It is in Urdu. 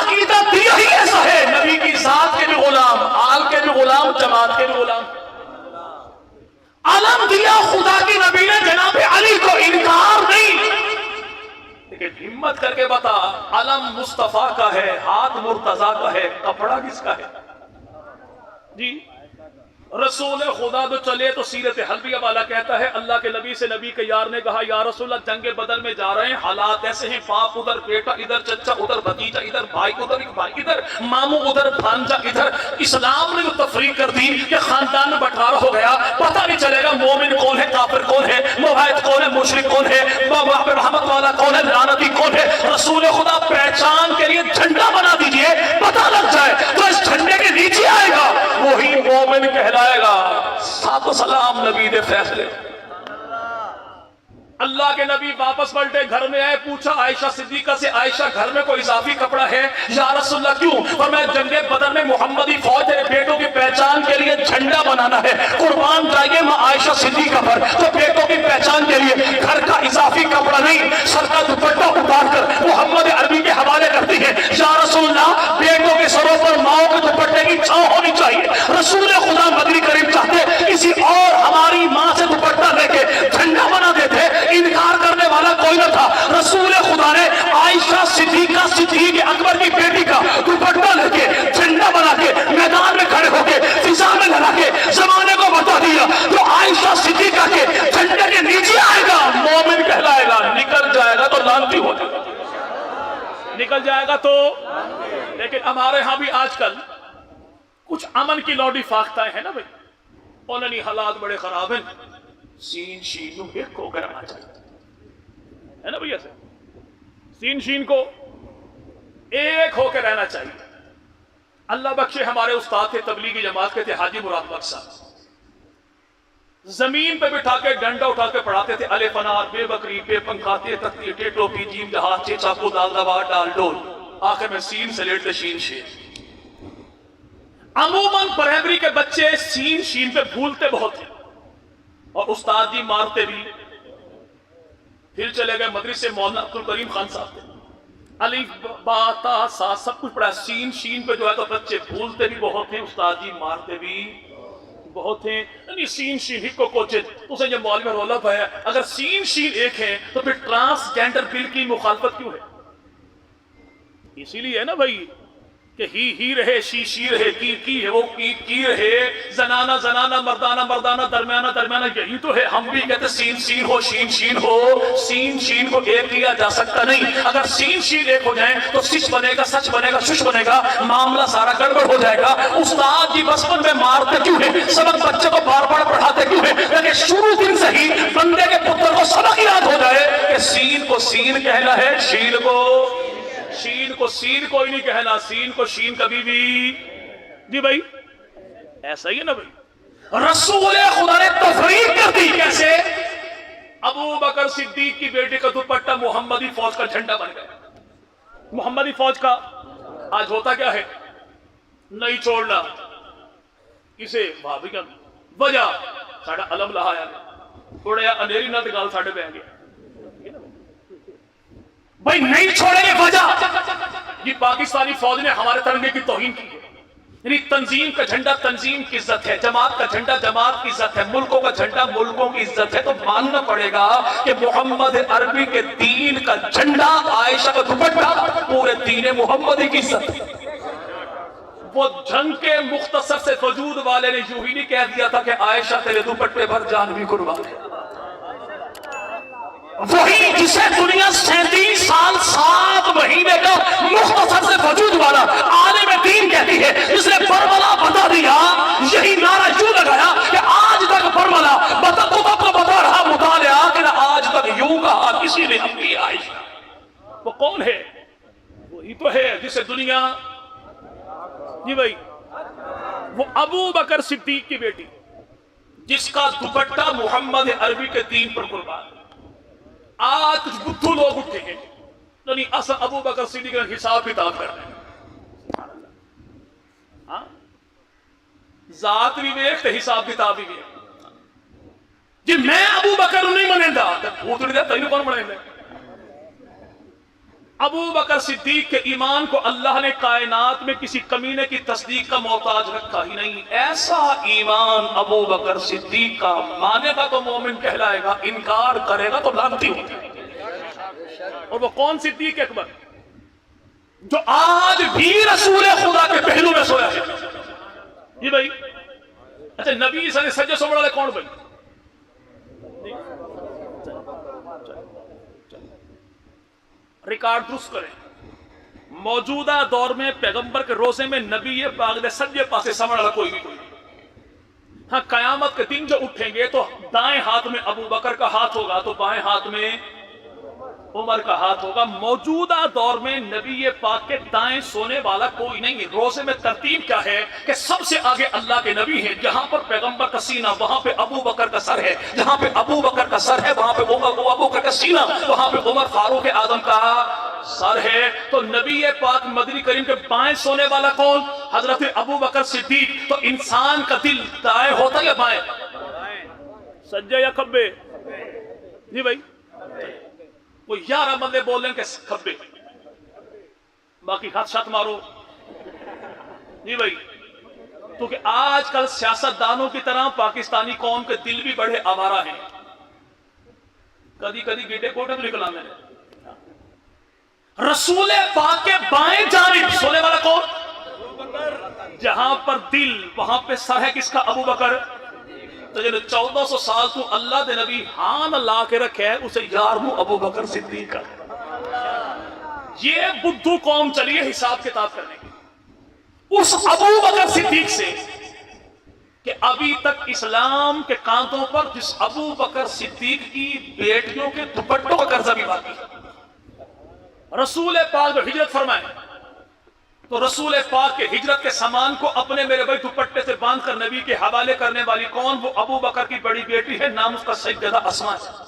عقیدہ دیا ہی ایسا ہے، نبی کی ذات کے بھی غلام، آل کے بھی غلام، جماعت کے بھی غلام۔ علم دیا خدا کی نبی نے جناب علی کو، انکار نہیں، لیکن ہمت کر کے بتا علم مصطفیٰ کا ہے، ہاتھ مرتضیٰ کا ہے، کپڑا کس کا ہے؟ جی رسول خدا تو چلے تو سیرت حلبیہ والا کہتا ہے اللہ کے نبی سے نبی کے یار نے کہا یا رسول اللہ جنگ بدر میں جا رہے ہیں، حالات ایسے ہیں، باپ ادھر، بیٹا ادھر، چچا ادھر، بھتیجا ادھر، بھائی ادھر، ایک بھائی ادھر، ماموں ادھر، بھانجا ادھر۔ اسلام نے جو تفریق کر دی کہ خاندان میں بٹوارا ہو گیا، پتہ نہیں چلے گا مومن کون ہے، کافر کون ہے، موحد کون ہے، مشرک کون ہے، رحمت والا کون ہے، لعنتی کون ہے۔ رسول خدا پہچان کے لیے جھنڈا بنا دیجئے، پتہ لگ جائے تو اس جھنڈے کے نیچے آئے گا وہی مومن کہلائے گا۔ ساتھ و سلام نبی دے فیصلے۔ اللہ کے نبی واپس پلٹے، گھر میں آئے، پوچھا عائشہ صدیقہ سے عائشہ گھر میں کوئی اضافی کپڑا ہے؟ یا رسول اللہ کیوں؟ اور میں جنگ بدر میں محمدی فوج ہے، بیٹوں کی پہچان کے لیے جھنڈا بنانا ہے، قربان جائیے ماں عائشہ صدیقہ پر، تو بیٹوں کی پہچان کے لیے گھر کا اضافی کپڑا نہیں، سر کا دوپٹہ اتار کر محمد عربی کے حوالے کرتی ہے، یا رسول اللہ بیٹوں کے سروں پر ماؤں کے دوپٹے کی چھاؤں ہونی چاہیے۔ رسول خدا مدنی کریم چاہتے کسی اور ہماری ماں سے دوپٹہ لے کے جھنڈا بنا دیتے، انکار کرنے والا کوئی نہ تھا۔ رسول خدا نے عائشہ صدیقہ صدیق اکبر کی بیٹی کا دوپٹہ لے کے جھنڈا بنا کے میدان میں کھڑے ہو کے فضا میں لہرا کے زمانے کو بتا دیا جو عائشہ صدیقہ کے جھنڈے کے نیچے آئے گا مومن کہلائے گا، نکل جائے گا تو لعنتی ہو جائے گا، نکل جائے گا تو۔ لیکن ہمارے ہاں بھی آج کل کچھ امن کی لوڈی فاختہ ہے نا بھائی، اوننی حالات بڑے خراب ہیں، سین شین ایک ہو کر آنا چاہیے، ہے نا بھئی ایسے سین شین کو ایک ہو کے رہنا چاہیے۔ اللہ بخشے ہمارے استاد تھے تبلیغی جماعت کے تھے حاجی مراد بخش صاحب، زمین پہ بٹھا کے ڈنڈا اٹھا کے پڑھاتے تھے الف انار بے بکری بے پنکھا تے تکتی ٹے ٹوپی جیم جہاز چے چاقو دال دوا ڈال ڈول، آخر میں سین سے لیٹتے شین شین۔ عموماً پرائمری کے بچے سین شین پہ بھولتے بہت ہیں، اور استاد جی مارتے بھی۔ پھر چلے گئے مدرسے، مولانا عبد الکریم خان صاحب تھے، الف با تا سا سب کچھ پڑھا، سین شین پہ جو ہے تو بچے بھولتے بھی بہت ہیں، استاد جی مارتے بھی بہت ہیں۔ یعنی سین شین ہی کو کوچت اسے جو مولوی رولا پایا، اگر سین شین ایک ہے تو پھر ٹرانسجینڈر بل کی مخالفت کیوں ہے؟ اسی لیے ہے نا بھائی کہ ہی رہے، شی رہے، کی ہے وہ کی رہے، زنانہ زنانہ، مردانہ مردانہ، درمیانہ درمیانہ، یہی تو ہے۔ ہم بھی کہتے سین سین ہو، شین شین ہو، سین شین کو ایک کیا جا سکتا نہیں۔ اگر سین شین ایک ہو جائیں تو سچ بنے گا، سچ بنے گا، شش بنے گا، معاملہ سارا گڑبڑ ہو جائے گا۔ استاد جی بچپن میں مارتے کیوں ہیں؟ سبق بچے کو بار بار پڑھاتے کیوں ہیں؟ تاکہ شروع دن سے ہی بندے کے پتر کو سبق یاد ہو جائے کہ سین کو سین کہنا ہے، شین کو سین کوئی نہیں کہنا، سین کو شین کبھی بھی۔ جی بھائی ایسا ہی ہے نا بھائی، رسول خدا نے تفریق کر دی۔ کیسے؟ ابو بکر صدیق کی بیٹی کا دوپٹہ محمدی فوج کا جھنڈا بن گیا۔ محمدی فوج کا آج ہوتا کیا ہے؟ نہیں چھوڑنا کسے بھابی کا وجہ ساڑھا علم لہایا اڑیا اندھیری نہ گال ساڑھے بہ گیا بھائی، نہیں چھوڑیں گے وجہ یہ پاکستانی فوج نے ہمارے ترنگے کی توہین کی ہے۔ یعنی تنظیم کا جھنڈا تنظیم کی عزت ہے، جماعت کا جھنڈا جماعت کی عزت ہے، ملکوں کا جھنڈا ملکوں کی عزت ہے، تو ماننا پڑے گا کہ محمد عربی کے دین کا جھنڈا، عائشہ کا دوپٹہ، پورے دین محمدی کی عزت ہے۔ وہ جنگ کے مختصر سے وجود والے نے یوں ہی نہیں کہہ دیا تھا کہ عائشہ تیرے دوپٹے پر جان بھی قربان ہے۔ وہی جسے دنیا 37 سال 7 مہینے کا مختصر سے وجود والا عالم دین کہتی ہے، جس نے برملا بتا دیا، یہی نعرہ یوں لگایا کہ آج تک برملا بتا رہا مطالعہ کہ آج تک یوں کہا کسی نے اپنی عائشہ۔ وہ کون ہے؟ وہی تو ہے جسے دنیا، جی بھائی، وہ ابو بکر صدیق کی بیٹی جس کا دوپٹہ محمد عربی کے دین پر قربان۔ آج کچھ بدھو لوگ اٹھے ہیں، یعنی اصل ابو بکر صدیق کا حساب کتاب کر رہے ہیں، ہاں ذات بھی ویکھ حساب کتاب بھی ویکھ جی میں ابو بکر نہیں منیں گا تو تینوں کون منیں گا؟ ابو بکر صدیق کے ایمان کو اللہ نے کائنات میں کسی کمینے کی تصدیق کا محتاج رکھا ہی نہیں. ایسا ایمان ابو بکر صدیق کا مانے گا تو مومن کہلائے گا, انکار کرے گا تو لعنتی ہوگا. اور وہ کون صدیق اکبر جو آج بھی رسول خدا کے پہلو میں سویا ہے. جی بھائی, اچھا نبی سے سجے سو بڑا کون بھائی؟ ریکارڈ درست کریں. موجودہ دور میں پیغمبر کے روزے میں نبی پاک دے سجے پاسے سمجھ والا کوئی بھی کوئی. ہاں قیامت کے دن جو اٹھیں گے تو دائیں ہاتھ میں ابو بکر کا ہاتھ ہوگا تو بائیں ہاتھ میں عمر کا ہاتھ ہوگا. موجودہ دور میں نبی پاک کے دائیں سونے والا کوئی نہیں ہے. روزے میں ترتیب کیا ہے کہ سب سے آگے اللہ کے نبی ہیں, جہاں پر پیغمبر کا سینہ وہاں پہ ابو بکر کا سر ہے, جہاں پہ ابو بکر کا سر ہے وہاں پہ ابو بکر کا سینہ, وہاں پہ عمر فاروق اعظم کا سر ہے. تو نبی پاک مدنی کریم کے بائیں سونے والا کون؟ حضرت ابو بکر صدیق. تو انسان کا دل دائیں ہوتا یا بائیں؟ سجے یا کھبے؟ جی بھائی, وہ 11 بندے بول رہے ہیں کہ کھبے, باقی ہاتھ شات مارو. جی بھائی, کیونکہ آج کل سیاست دانوں کی طرح پاکستانی قوم کے دل بھی بڑے آوارہ ہیں. کدی کدی گیٹے کوٹے تو نکلا میں نے. رسول پاک کے بائیں جانب سونے والا کون؟ جہاں پر دل وہاں پہ سر ہے کس کا؟ ابو بکر. تو جنہیں 1400 سال تو اللہ دے نبی ہاں لا کے رکھے ہے اسے 11واں ابو بکر صدیق کا. یہ بدھو قوم چلی ہے حساب کتاب کرنے کی اس ابو بکر صدیق سے کہ ابھی تک اسلام کے کانتوں پر جس ابو بکر صدیق کی بیٹیوں کے دوپٹوں کا قرضہ بھی باقی ہے. رسول پاک جو ہجرت فرمائے تو رسول پاک کے ہجرت کے سامان کو اپنے میرے بھائی دوپٹے سے باندھ کر نبی کے حوالے کرنے والی کون؟ وہ ابو بکر کی بڑی بیٹی ہے, نام اس کا سیدہ اسماء ہے.